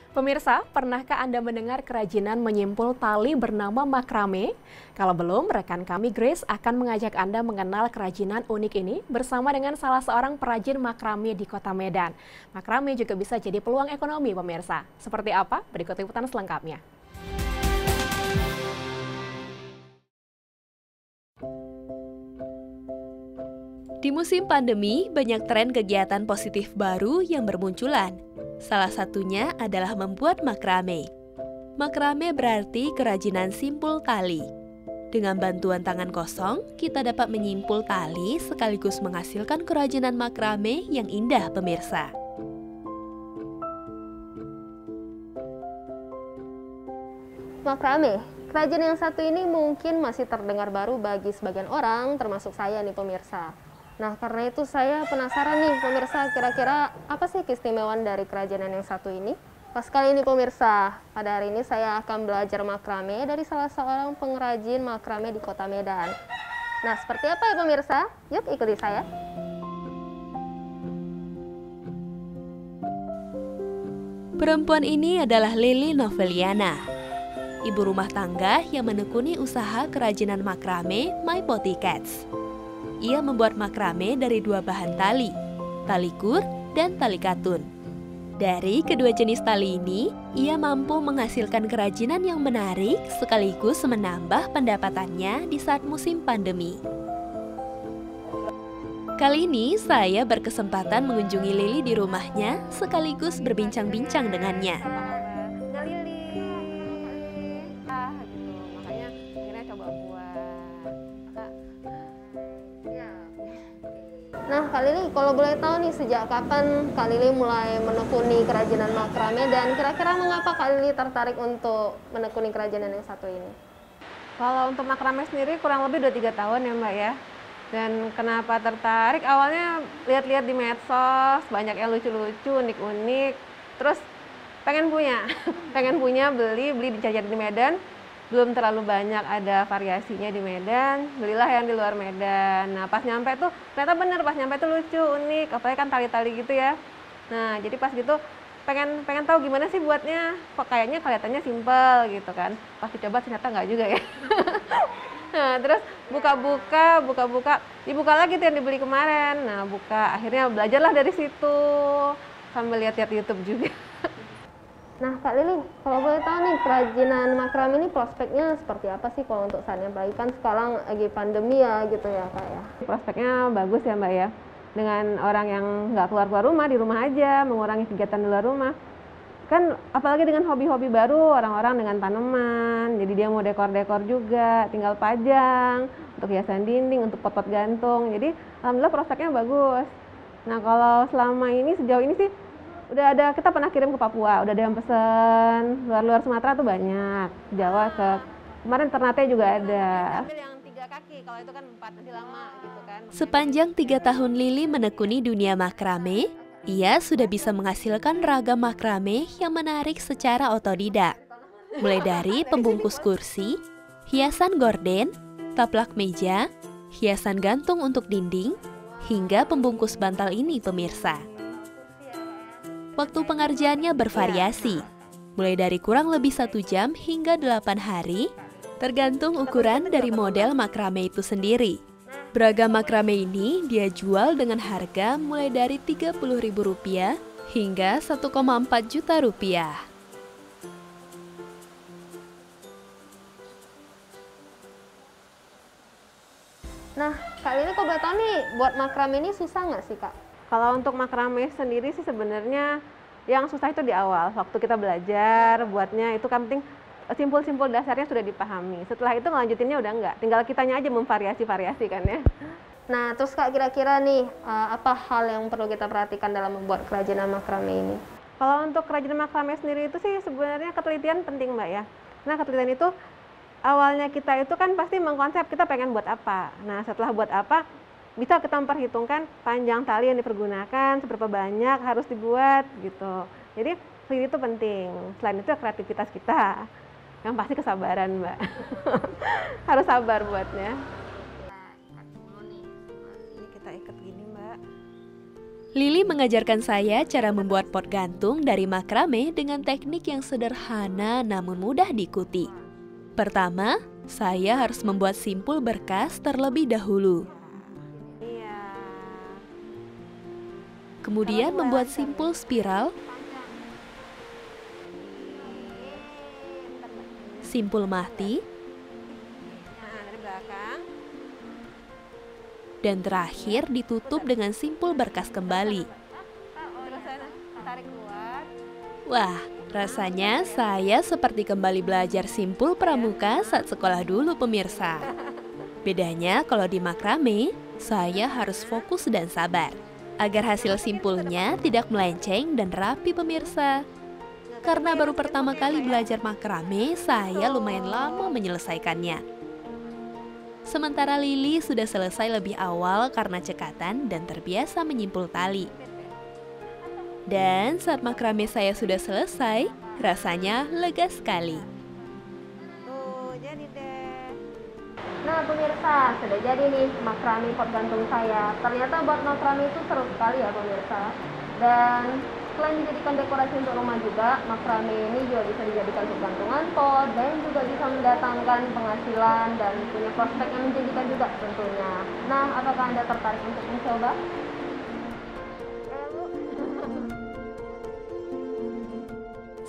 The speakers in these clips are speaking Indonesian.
Pemirsa, pernahkah Anda mendengar kerajinan menyimpul tali bernama makrame? Kalau belum, rekan kami Grace akan mengajak Anda mengenal kerajinan unik ini bersama dengan salah seorang perajin makrame di Kota Medan. Makrame juga bisa jadi peluang ekonomi, pemirsa. Seperti apa? Berikut liputan selengkapnya. Di musim pandemi, banyak tren kegiatan positif baru yang bermunculan. Salah satunya adalah membuat makrame. Makrame berarti kerajinan simpul tali. Dengan bantuan tangan kosong, kita dapat menyimpul tali sekaligus menghasilkan kerajinan makrame yang indah, pemirsa. Makrame, kerajinan yang satu ini mungkin masih terdengar baru bagi sebagian orang, termasuk saya nih pemirsa. Nah, karena itu saya penasaran nih pemirsa, kira-kira apa sih keistimewaan dari kerajinan yang satu ini? Pas kali ini pemirsa, pada hari ini saya akan belajar makrame dari salah seorang pengrajin makrame di Kota Medan. Nah, seperti apa ya pemirsa? Yuk ikuti saya. Perempuan ini adalah Lili Noveliana, ibu rumah tangga yang menekuni usaha kerajinan makrame My Potty Cats. Ia membuat makrame dari dua bahan tali kur dan tali katun. Dari kedua jenis tali ini, ia mampu menghasilkan kerajinan yang menarik sekaligus menambah pendapatannya di saat musim pandemi. Kali ini saya berkesempatan mengunjungi Lili di rumahnya sekaligus berbincang-bincang dengannya. Nah, Kak Lili, kalau boleh tahu nih sejak kapan Kak Lili mulai menekuni kerajinan makrame dan kira-kira mengapa Kak Lili tertarik untuk menekuni kerajinan yang satu ini? Kalau untuk makrame sendiri kurang lebih udah 3 tahun ya Mbak ya. Dan kenapa tertarik? Awalnya lihat-lihat di medsos, banyak yang lucu-lucu, unik-unik. Terus pengen punya, beli dicari di Medan. Belum terlalu banyak ada variasinya di Medan, belilah yang di luar Medan. Nah pas nyampe tuh ternyata bener, pas nyampe tuh lucu, unik, apalagi kan tali-tali gitu ya. Nah jadi pas gitu pengen tahu gimana sih buatnya, kok kayaknya kelihatannya simpel gitu kan. Pas dicoba ternyata nggak juga ya. Nah terus buka-buka, dibuka lagi tuh yang dibeli kemarin. Nah akhirnya belajarlah dari situ, sambil lihat-lihat YouTube juga. Nah, Kak Lili, kalau boleh tahu nih, kerajinan makrame ini prospeknya seperti apa sih kalau untuk saatnya? Apalagi kan sekarang lagi pandemi ya gitu ya, Kak ya. Prospeknya bagus ya Mbak ya. Dengan orang yang nggak keluar rumah, di rumah aja, mengurangi kegiatan di luar rumah. Kan apalagi dengan hobi-hobi baru, orang-orang dengan tanaman, jadi dia mau dekor-dekor juga, tinggal pajang, untuk hiasan dinding, untuk pot-pot gantung. Jadi alhamdulillah prospeknya bagus. Nah kalau selama ini, sejauh ini sih, udah ada, kita pernah kirim ke Papua, udah ada yang pesen, luar Sumatera tuh banyak, Jawa kemarin Ternate juga ada. Ambil yang 3 kaki, kalau itu kan 4 nanti lama gitu kan. Sepanjang 3 tahun Lili menekuni dunia makrame, ia sudah bisa menghasilkan ragam makrame yang menarik secara otodidak. Mulai dari pembungkus kursi, hiasan gorden, taplak meja, hiasan gantung untuk dinding, hingga pembungkus bantal ini pemirsa. Waktu pengerjaannya bervariasi, mulai dari kurang lebih 1 jam hingga 8 hari, tergantung ukuran dari model makrame itu sendiri. Beragam makrame ini dia jual dengan harga mulai dari Rp30.000 hingga Rp1,4 juta. Nah, Kak Lili, kok boleh tahu nih, buat makrame ini susah nggak sih, Kak? Kalau untuk makrame sendiri sih sebenarnya yang susah itu di awal. Waktu kita belajar buatnya itu kan penting simpul-simpul dasarnya sudah dipahami. Setelah itu ngelanjutinnya udah enggak. Tinggal kitanya aja memvariasi-variasi kan ya. Nah, terus Kak kira-kira nih apa hal yang perlu kita perhatikan dalam membuat kerajinan makrame ini? Kalau untuk kerajinan makrame sendiri itu sih sebenarnya ketelitian penting Mbak ya. Nah ketelitian itu awalnya kita itu kan pasti mengkonsep kita pengen buat apa. Nah setelah buat apa, bisa kita memperhitungkan panjang tali yang dipergunakan, seberapa banyak harus dibuat gitu. Jadi itu penting. Selain itu kreativitas kita, yang pasti kesabaran Mbak. Harus sabar buatnya. Ini Ini kita ikat gini Mbak. Lili mengajarkan saya cara membuat pot gantung dari makrame dengan teknik yang sederhana namun mudah diikuti. Pertama, saya harus membuat simpul berkas terlebih dahulu. Kemudian membuat simpul spiral, simpul mati, dan terakhir ditutup dengan simpul berkas kembali. Wah, rasanya saya seperti kembali belajar simpul pramuka saat sekolah dulu pemirsa. Bedanya kalau di makrame, saya harus fokus dan sabar agar hasil simpulnya tidak melenceng dan rapi pemirsa. Karena baru pertama kali belajar makrame, saya lumayan lama menyelesaikannya. Sementara Lili sudah selesai lebih awal karena cekatan dan terbiasa menyimpul tali. Dan saat makrame saya sudah selesai, rasanya lega sekali. Nah pemirsa, sudah jadi nih makrame pot gantung saya. Ternyata buat makrame itu seru sekali ya pemirsa. Dan selain dijadikan dekorasi untuk rumah juga, makrame ini juga bisa dijadikan untuk gantungan pot dan juga bisa mendatangkan penghasilan dan punya prospek yang menjanjikan juga tentunya. Nah, apakah Anda tertarik untuk mencoba?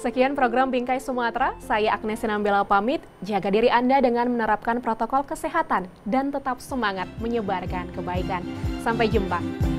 Sekian program Bingkai Sumatera, saya Agnes Sinambela pamit. Jaga diri Anda dengan menerapkan protokol kesehatan dan tetap semangat menyebarkan kebaikan. Sampai jumpa.